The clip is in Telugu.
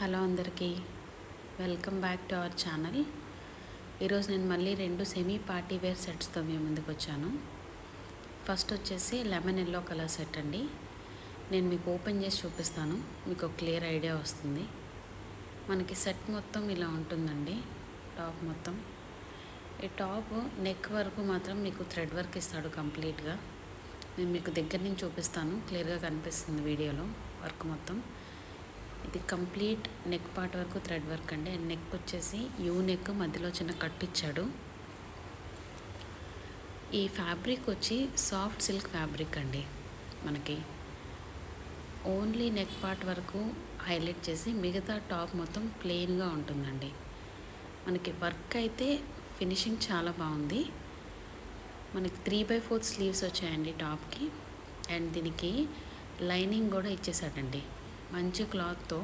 హలో అందరికీ, welcome back to our channel. ఈరోజు నేను మళ్ళీ 2 సెమీ పార్టీ వేర్ సెట్స్తో మీ ముందుకు వచ్చాను. ఫస్ట్ వచ్చేసి లెమన్ ఎల్లో కలర్ సెట్ అండి. నేను మీకు ఓపెన్ చేసి చూపిస్తాను, మీకు ఒక క్లియర్ ఐడియా వస్తుంది. మనకి సెట్ మొత్తం ఇలా ఉంటుందండి. టాప్ మొత్తం, ఈ టాప్ నెక్ వరకు మాత్రం మీకు థ్రెడ్ వర్క్ ఇస్తాడు కంప్లీట్గా. నేను మీకు దగ్గర నుంచి చూపిస్తాను, క్లియర్గా కనిపిస్తుంది వీడియోలో వర్క్ మొత్తం. ఇది కంప్లీట్ నెక్ పార్ట్ వరకు థ్రెడ్ వర్క్ అండి. అండ్ నెక్ వచ్చేసి యూ నెక్, మధ్యలో చిన్న కట్ ఇచ్చాడు. ఈ ఫ్యాబ్రిక్ వచ్చి సాఫ్ట్ సిల్క్ ఫ్యాబ్రిక్ అండి. మనకి ఓన్లీ నెక్ పార్ట్ వరకు హైలైట్ చేసి మిగతా టాప్ మొత్తం ప్లెయిన్గా ఉంటుందండి. మనకి వర్క్ అయితే ఫినిషింగ్ చాలా బాగుంది. మనకి 3/4 స్లీవ్స్ వచ్చాయండి టాప్కి. అండ్ దీనికి లైనింగ్ కూడా ఇచ్చేసాడండి. మంచి క్లాత్తో